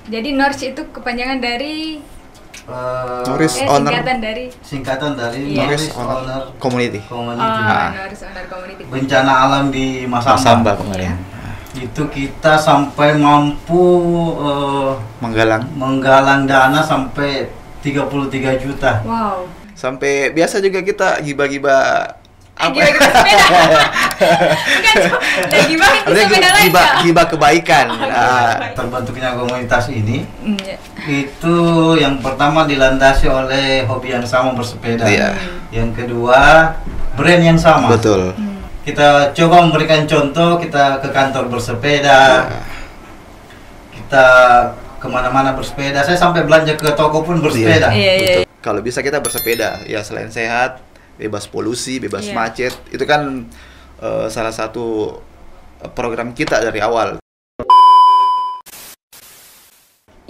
Jadi Norch itu kepanjangan dari singkatan dari Iya. Norris Owner Community. Norch Owner Community. Bencana alam di Masamba Masamba. kemarin. Itu kita sampai mampu menggalang dana sampai 33 juta. Wow. Sampai biasa juga kita giba-giba Gibah sepeda. Bukan cuma gibahin di sepeda lain Kak. giba kebaikan. Terbentuknya komunitas ini Iya. itu yang pertama dilandasi oleh hobi yang sama bersepeda. Iya. Yang kedua brand yang sama. Betul. Kita coba memberikan contoh, kita ke kantor bersepeda, kita kemana-mana bersepeda. Saya sampai belanja ke toko pun bersepeda. Iya. Kalau bisa kita bersepeda, ya selain sehat, bebas polusi, bebas Iya. macet, itu kan salah satu program kita dari awal.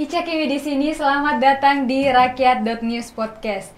Ica Kiwi di sini, selamat datang di Rakyat.News Podcast.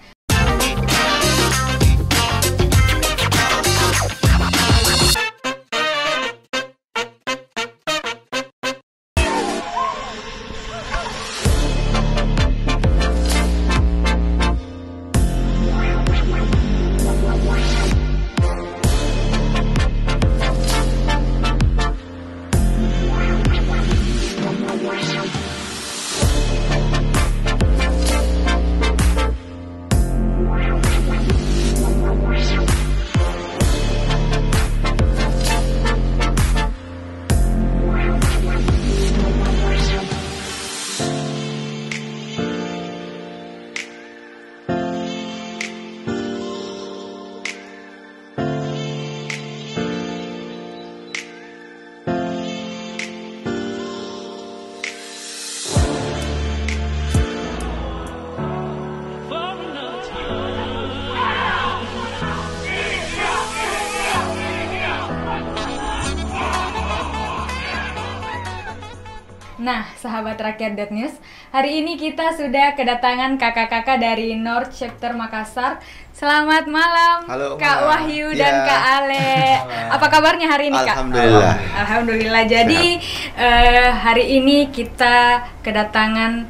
Nah, sahabat Rakyat.News, hari ini kita sudah kedatangan kakak-kakak dari Norch Chapter Makassar. Selamat malam, Halo, Kak Malam. Wahyu dan Ya. Kak Ale. Apa kabarnya hari ini, Kak? Alhamdulillah. Alhamdulillah. Jadi hari ini kita kedatangan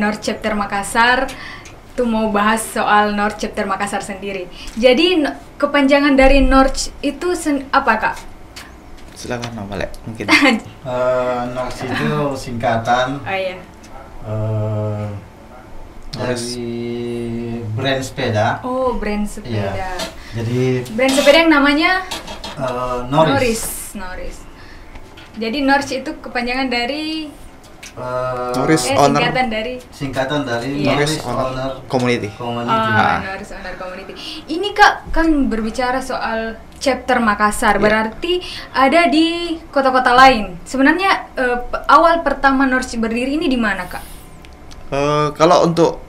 Norch Chapter Makassar. Tuh mau bahas soal Norch Chapter Makassar sendiri. Jadi kepanjangan dari Norch itu apa, Kak? Silakan Om Alek, mungkin. Norris itu singkatan Oh iya. dari brand sepeda. Oh, brand sepeda. Iya. Jadi Brand sepeda yang namanya Norris. Norris. Jadi Norch itu kepanjangan dari Norris Owner singkatan dari Iya. Norris Owner Community. Norris Owner Community. Ini Kak kan berbicara soal chapter Makassar, Iya. berarti ada di kota-kota lain. Sebenarnya awal pertama Norch berdiri ini di mana, Kak? Kalau untuk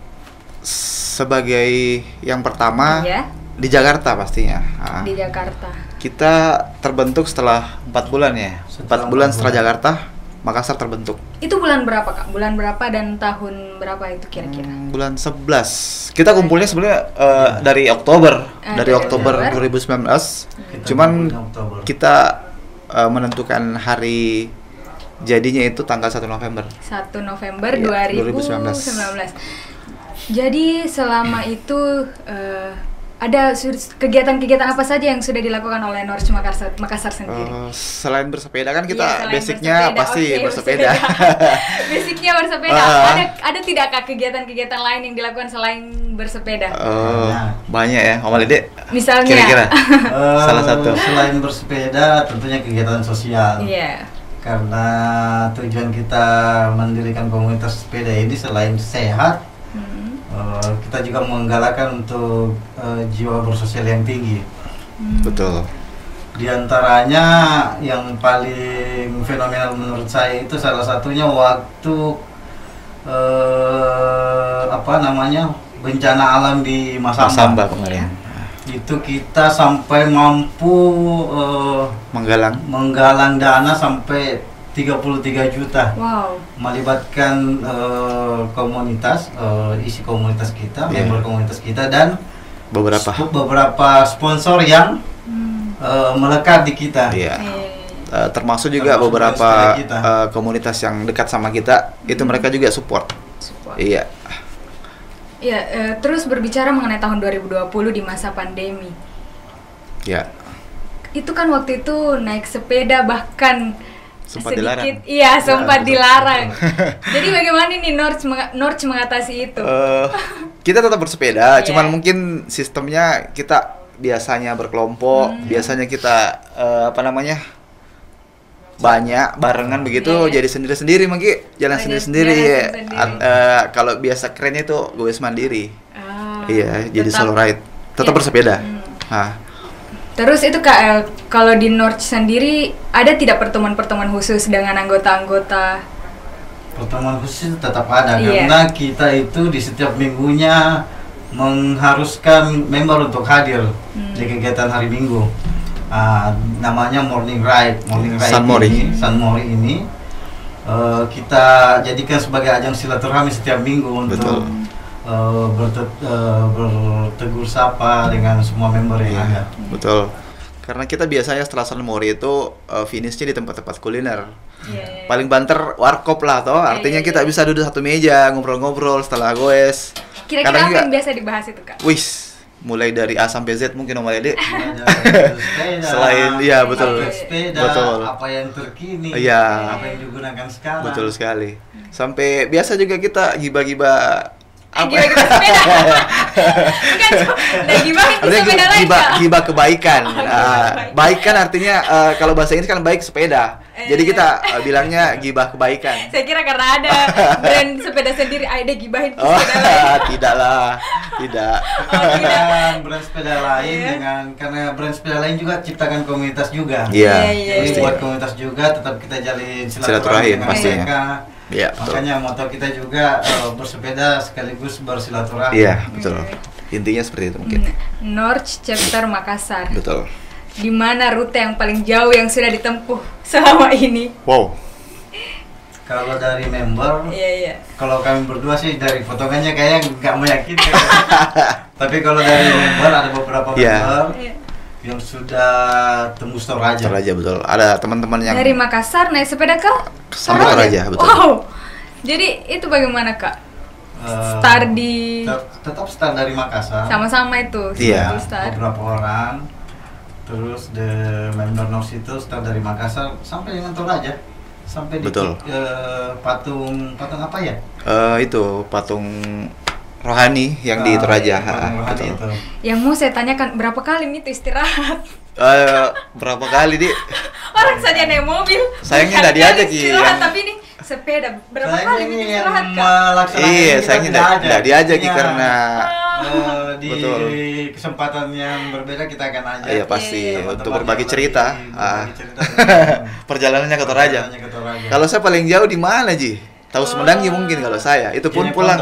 sebagai yang pertama Iya. di Jakarta pastinya. Di Jakarta. Kita terbentuk setelah 4 bulan ya. 4 bulan setelah Jakarta, Makassar terbentuk. Itu bulan berapa, Kak? Bulan berapa dan tahun berapa itu kira-kira? Bulan 11. Kita kumpulnya sebenarnya dari Oktober. Dari Oktober 2019. Cuman kita menentukan hari jadinya itu tanggal 1 November. 1 November Iya, 2019. Jadi selama itu ada kegiatan-kegiatan apa saja yang sudah dilakukan oleh Norch Makassar sendiri? Selain bersepeda kan Iya, kita selain basicnya bersepeda. pasti Oke, bersepeda. Basicnya bersepeda. Ada tidak Kak kegiatan-kegiatan lain yang dilakukan selain bersepeda? Banyak ya, Om Alek. Misalnya? Kira-kira salah satu. Selain bersepeda, tentunya kegiatan sosial. Iya. Karena tujuan kita mendirikan komunitas sepeda ini selain sehat, kita juga menggalakkan untuk jiwa bersosial yang tinggi. Betul. Di antaranya yang paling fenomenal menurut saya itu salah satunya waktu bencana alam di Masamba kemarin. Itu kita sampai mampu menggalang dana sampai 33 juta. Wow. Melibatkan komunitas, isi komunitas kita, Iya. member komunitas kita dan Beberapa. beberapa sponsor yang melekat di kita. Iya. termasuk juga Termasuk beberapa kita. komunitas yang dekat sama kita, itu mereka juga support. Iya. Ya, terus berbicara mengenai tahun 2020 di masa pandemi. Ya. Itu kan waktu itu naik sepeda bahkan Sempat sedikit, dilarang. iya sempat betul, dilarang. Jadi bagaimana nih Norch mengatasi itu? Kita tetap bersepeda, Iya. cuman mungkin sistemnya kita biasanya berkelompok, biasanya kita banyak barengan begitu, Iya. jadi sendiri-sendiri mungkin jalan Oh, sendiri-sendiri. jalan Ya. sendiri. Kalau biasa kerennya itu goes mandiri. Ah, Iya, jadi tetap- solo ride. Tetap Iya. bersepeda. Hmm. Nah, Terus itu Kak, kalau di Norch sendiri ada tidak pertemuan-pertemuan khusus dengan anggota-anggota? Pertemuan khusus tetap ada Iya. karena kita itu di setiap minggunya mengharuskan member untuk hadir di kegiatan hari Minggu. Namanya morning ride Sunmori. Sunmori ini kita jadikan sebagai ajang silaturahmi setiap minggu untuk Betul. bertegur sapa dengan semua member yang ada. betul. Karena kita biasanya setelah Sunmori itu finishnya di tempat-tempat kuliner. Iya. Paling banter warkop lah toh. Artinya Iya. kita bisa duduk satu meja ngobrol-ngobrol setelah goes. Kira-kira Kadang apa yang juga- biasa dibahas itu Kak? Wis, mulai dari A sampai Z mungkin Om Ade. Sepeda, Selain- iya, betul. upgrade sepeda, Betul. apa yang terkini, Iya. apa yang digunakan sekarang. Betul sekali. Sampai biasa juga kita giba-giba Gibah sepeda. Bukan, udah gibahin di Artinya sepeda lain giba, Kak. giba kebaikan. Oh, giba Nah, kebaikan. baik kan artinya kalau bahasa Inggris kan baik sepeda. Jadi kita bilangnya gibah kebaikan. Saya kira karena ada brand sepeda sendiri, ayo deh gibahin di Oh, sepeda lain. tidaklah. Tidak. Oh, tidak. Dengan brand sepeda lain Iya. karena brand sepeda lain juga ciptakan komunitas juga. Iya, Iya, Jadi pasti. buat komunitas juga tetap kita jalin Silaturahim, silaturahim dengan pastinya. mereka. Iya, betul. Makanya moto kita juga bersepeda sekaligus bersilaturahmi. Iya, betul. Intinya seperti itu mungkin. Norch Chapter Makassar. Betul. Di mana rute yang paling jauh yang sudah ditempuh selama ini? Wow. Kalau dari member, Iya, iya. kalau kami berdua sih dari fotonya kayaknya nggak meyakinkan. Tapi kalau dari member ada beberapa Iya. member Iya. yang sudah tembus Toraja. Toraja betul. Ada teman-teman yang Dari Makassar naik sepeda ke sampai Toraja, betul. Wow. Jadi itu bagaimana Kak? Start di Tetap start dari Makassar. sama-sama itu. Iya. satu start. Beberapa orang. Terus the member North itu start dari Makassar sampai dengan Toraja. Sampai di Betul. patung apa ya? Itu patung rohani yang di Toraja. Patung rohani Betul. itu. Yang mau saya tanyakan berapa kali itu istirahat? Berapa kali di? Orang saja naik mobil. Sayangnya bukan nggak diajak, kali Ki, istirahat, yang- tapi ini sepeda berapa Sayangnya kali ini itu yang istirahat Kak? melaksanakan Iya, ini sayangnya kita nggak diajak Ki, Iya. karena Di Betul. kesempatan yang berbeda kita akan ajak. iya pasti Iya, teman-teman untuk berbagi yang cerita. lagi berbagi cerita Perjalanannya ke Toraja. Perjalanannya ke Toraja. Kalau saya paling jauh di mana Ji? Tahu Sumedang Ji mungkin kalau saya. Itu pun Jeneponto. pulang.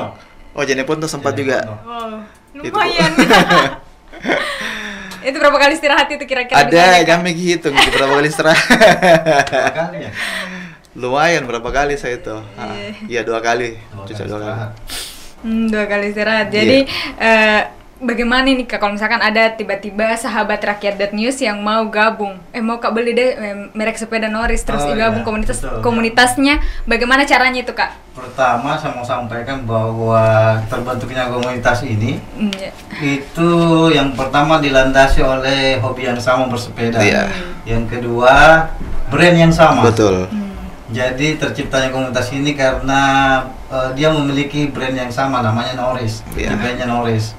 Oh Jeneponto sempat juga. Jeneponto. Wow, Itu. lumayan. Itu berapa kali istirahat itu kira-kira? Ada misalnya, Kak? kami hitung Ji, berapa kali istirahat. Berapa kali ya? Lumayan berapa kali saya itu. Iya 2 kali. Dua Cuca kali 2 kali. istirahat. 2 kali istirahat. Iya. Jadi bagaimana nih Kak kalau misalkan ada tiba-tiba sahabat rakyat.news yang mau gabung, mau Kak beli deh merek sepeda Norris terus Oh, gabung iya, betul. komunitasnya, bagaimana caranya itu Kak? Pertama saya mau sampaikan bahwa terbentuknya komunitas ini Iya. itu yang pertama dilandasi oleh hobi yang sama bersepeda. Iya. Yang kedua brand yang sama. Betul. Jadi terciptanya komunitas ini karena dia memiliki brand yang sama namanya Norris. Iya. Brandnya Norris.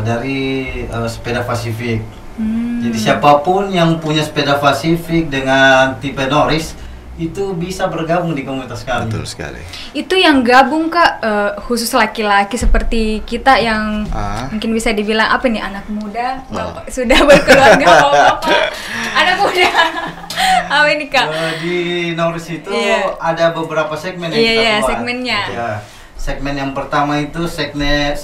Dari sepeda Pacific. Hmm. Jadi siapapun yang punya sepeda Pacific dengan tipe Norris itu bisa bergabung di komunitas kami. Betul sekali. Itu yang gabung Kak khusus laki-laki seperti kita yang mungkin bisa dibilang apa nih anak muda, bapak, sudah berkeluarga bapak, anak muda. Apa ini Kak? Di Norris itu Iya. ada beberapa segmen yang Iya, kita iya, buat. segmennya. Ya. Segmen yang pertama itu segmen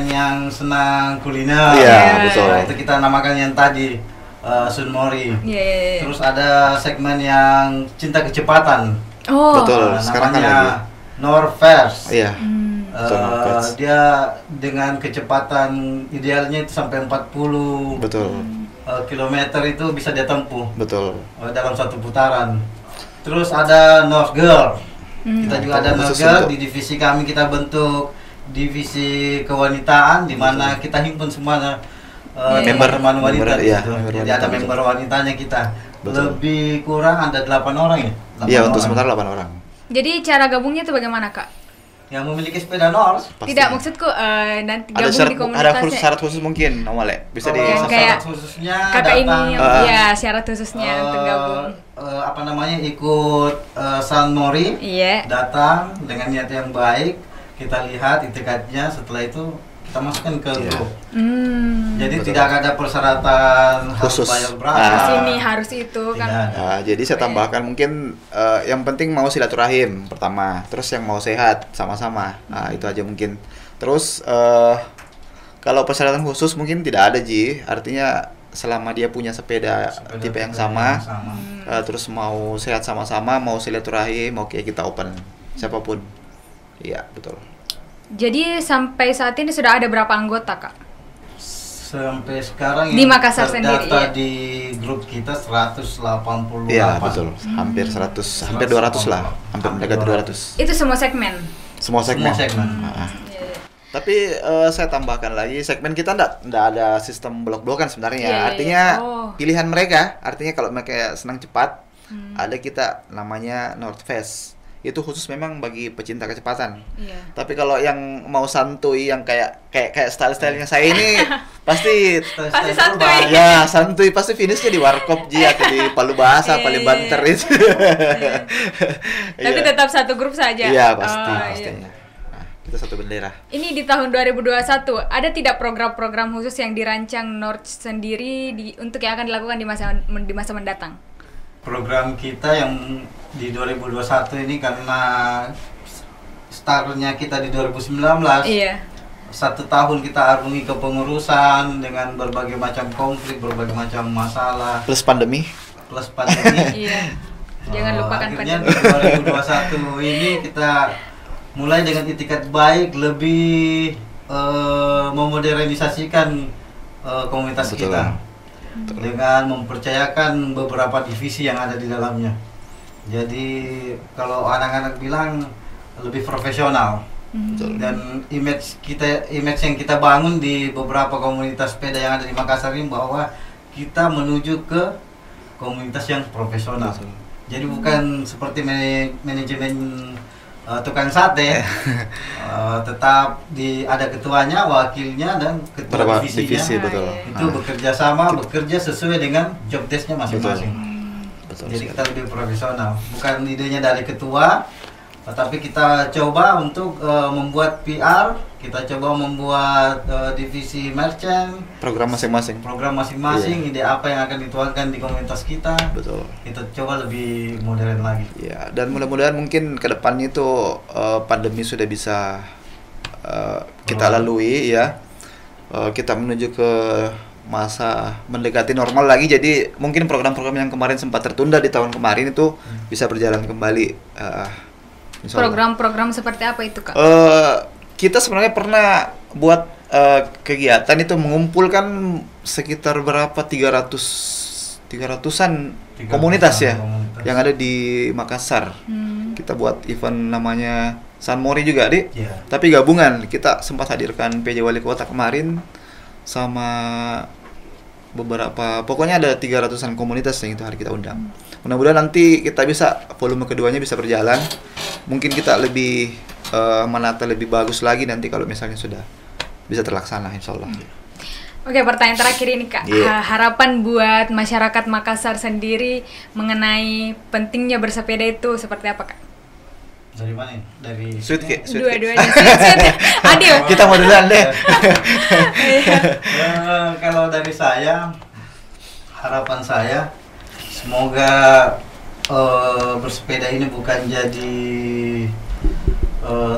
yang senang kuliner. Iya, betul. Nah, itu kita namakan yang tadi Sunmori. Iya. Terus ada segmen yang cinta kecepatan. Oh. Betul. Sekarang kan lagi. Namanya Norverse. Iya. Hmm. Betul, Norverse. Dia dengan kecepatan idealnya itu sampai 40 Betul. kilometer itu bisa dia tempuh. Betul. Dalam satu putaran. Terus ada North Girl. Kita juga ada North Girl. Di divisi kami kita bentuk divisi kewanitaan, di mana kita himpun semuanya teman-teman wanita di situ. Jadi ada member wanitanya kita. Betul. Lebih kurang ada 8 orang ya? Iya, untuk sementara 8 orang. Jadi cara gabungnya itu bagaimana, Kak? Yang memiliki sepeda North. Tidak, maksudku nanti ada gabung syarat, di komunitasnya. ada syarat khusus mungkin awalnya bisa kayak syarat khususnya kakak datang, ini ya syarat khususnya untuk gabung. Apa namanya, ikut San Mori. Iya. Datang dengan niat yang baik, kita lihat itikadnya, setelah itu kita masukkan ke grup. Jadi betul. tidak ada persyaratan khusus harus bayar berapa. Sini harus itu kan. Tidak. Jadi saya tambahkan mungkin yang penting mau silaturahim pertama, terus yang mau sehat sama-sama. Nah, itu aja mungkin. Terus kalau persyaratan khusus mungkin tidak ada, Ji. Artinya selama dia punya sepeda tipe yang sama, terus mau sehat sama-sama, mau silaturahim, oke, kita open siapapun. Iya, betul. Jadi sampai saat ini sudah ada berapa anggota, Kak? Sampai sekarang Di Makassar sendiri, terdata ya? di grup kita 188. Iya, betul. Hampir 100, hampir 200 lah. Hampir mendekati 200. Itu semua segmen. Semua segmen. Nah. Tapi saya tambahkan lagi, segmen kita ndak ada sistem blok-blokan sebenarnya. Iya, artinya pilihan mereka, artinya kalau mereka senang cepat, ada kita namanya North Fast. Itu khusus memang bagi pecinta kecepatan. Iya. Tapi kalau yang mau santuy, yang kayak style-stylenya saya ini pasti santuy. Ya, santuy pasti finishnya di Warkop Ji atau di Palu Bahasa, paling banter itu. Tapi tetap satu grup saja. Iya, pasti, iya. pastinya. Nah, kita satu bendera. Ini di tahun 2021 ada tidak program-program khusus yang dirancang North sendiri untuk yang akan dilakukan di masa mendatang? Program kita yang di 2021 ini karena startnya kita di 2019. Iya. 1 tahun kita arungi kepengurusan dengan berbagai macam konflik, berbagai macam masalah. Plus pandemi. Iya. Jangan lupakan akhirnya di 2021 ini kita mulai dengan itikat baik, lebih memodernisasikan komunitas Betul. kita. Dengan mempercayakan beberapa divisi yang ada di dalamnya. Jadi kalau anak-anak bilang lebih profesional. Betul. Dan image yang kita bangun di beberapa komunitas sepeda yang ada di Makassar ini, bahwa kita menuju ke komunitas yang profesional. Betul. Jadi bukan seperti manajemen tukang sate, tetap ada ketuanya, wakilnya, dan ketua divisinya. Divisi, betul. Itu bekerja sama, bekerja sesuai dengan job desk-nya masing-masing. Betul. Jadi kita lebih profesional. Bukan idenya dari ketua, tapi kita coba untuk membuat PR, kita coba membuat divisi merchant, Program masing-masing. Iya. Ide apa yang akan dituangkan di komunitas kita. Betul. Kita coba lebih modern lagi. Ya, dan mudah-mudahan mungkin ke depannya itu pandemi sudah bisa kita lalui ya. Kita menuju ke masa mendekati normal lagi. Jadi mungkin program-program yang kemarin sempat tertunda di tahun kemarin itu bisa berjalan kembali. Program-program seperti apa itu, Kak? Kita sebenarnya pernah buat kegiatan itu mengumpulkan sekitar berapa 300-an komunitas ya yang ada di Makassar. Kita buat event namanya San Mori juga, Dik. Yeah. Tapi gabungan, kita sempat hadirkan PJ Wali Kota kemarin sama beberapa, pokoknya ada 300-an komunitas yang itu hari kita undang. Mudah-mudahan nanti kita bisa, volume keduanya bisa berjalan. Mungkin kita lebih menata lebih bagus lagi nanti kalau misalnya sudah bisa terlaksana, insya Allah. Oke, pertanyaan terakhir ini, Kak. Harapan buat masyarakat Makassar sendiri mengenai pentingnya bersepeda itu seperti apa, Kak? Dari mana? Dari Sweet. Dua-duanya sweet. Adil. Kita mau duluan deh. Kalau dari saya, harapan saya semoga bersepeda ini bukan jadi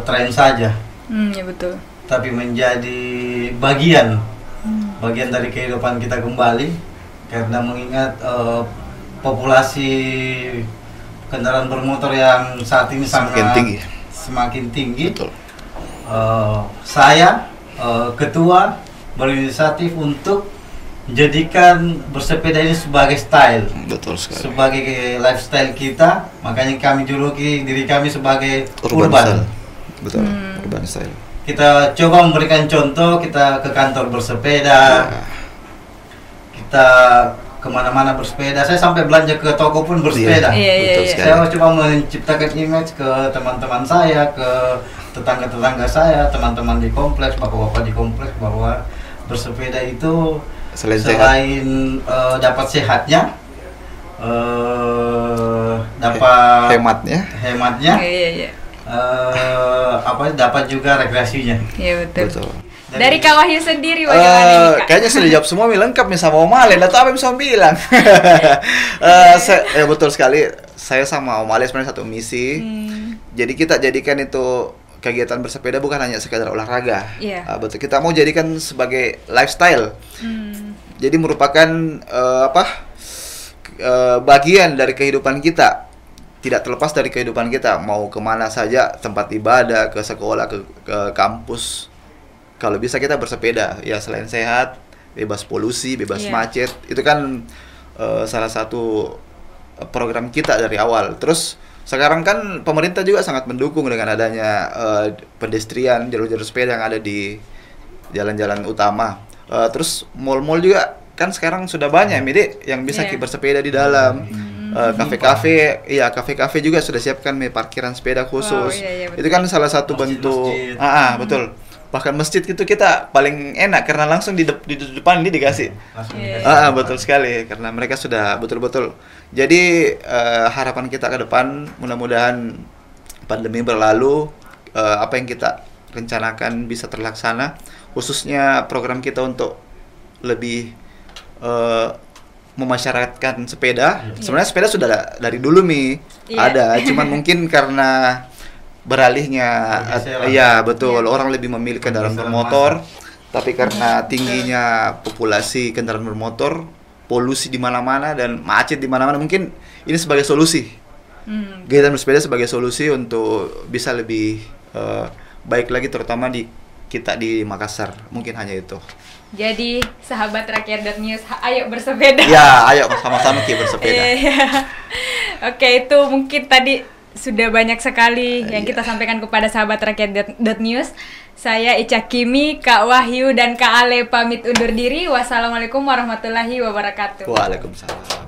tren saja. Ya betul. Tapi menjadi bagian dari kehidupan kita kembali, karena mengingat populasi kendaraan bermotor yang saat ini semakin tinggi. Betul. Saya ketua berinisiatif untuk jadikan bersepeda ini sebagai style, Betul sekali. sebagai lifestyle kita. Makanya kami juluki diri kami sebagai Urban urban. style. Betul, urban style. Kita coba memberikan contoh, kita ke kantor bersepeda, kita kemana-mana bersepeda. Saya sampai belanja ke toko pun bersepeda. Betul sekali. Saya coba menciptakan image ke teman-teman saya, ke tetangga-tetangga saya, teman-teman di kompleks, bapak-bapak di kompleks, bahwa bersepeda itu selain dapat sehatnya, dapat hematnya, dapat juga rekreasinya. Iya betul. Dari Kak Wahyu sendiri bagaimana nih, Kak? Kayaknya sudah jawab semua, lengkap nih sama Om Ale. Atau apa yang bisa bilang? Betul sekali. Saya sama Om Ale sebenarnya satu misi. Jadi kita jadikan itu kegiatan bersepeda bukan hanya sekedar olahraga. Betul. Kita mau jadikan sebagai lifestyle. Jadi merupakan bagian dari kehidupan kita. Tidak terlepas dari kehidupan kita. Mau kemana saja, tempat ibadah, ke sekolah, ke kampus. Kalau bisa kita bersepeda, ya selain sehat, bebas polusi, bebas macet, itu kan salah satu program kita dari awal. Terus sekarang kan pemerintah juga sangat mendukung dengan adanya pedestrian, jalur-jalur sepeda yang ada di jalan-jalan utama. Terus mall-mall juga kan sekarang sudah banyak, Mide, yang bisa bersepeda di dalam. Kafe-kafe juga sudah siapkan parkiran sepeda khusus. Itu kan salah satu bentuk. Betul. Bahkan masjid itu kita paling enak karena langsung di depan ini dikasih. Betul sekali, karena mereka sudah betul-betul. Jadi harapan kita ke depan, mudah-mudahan pandemi berlalu, apa yang kita rencanakan bisa terlaksana, khususnya program kita untuk lebih memasyarakatkan sepeda. Sebenarnya sepeda sudah dari dulu ada, cuman mungkin karena beralihnya betul, orang lebih memilih kendaraan bermotor, tapi karena tingginya populasi kendaraan bermotor, polusi di mana-mana dan macet di mana-mana, mungkin ini sebagai solusi. Kegiatan bersepeda sebagai solusi untuk bisa lebih baik lagi, terutama kita di Makassar. Mungkin hanya itu. Jadi sahabat Rakyat News, ayo bersepeda. Ya, ayo sama-sama kita bersepeda. Oke, itu mungkin tadi sudah banyak sekali yang kita sampaikan kepada sahabat Rakyat News. Saya Ica Kimi, Kak Wahyu dan Kak Ale pamit undur diri. Wassalamualaikum warahmatullahi wabarakatuh. Waalaikumsalam.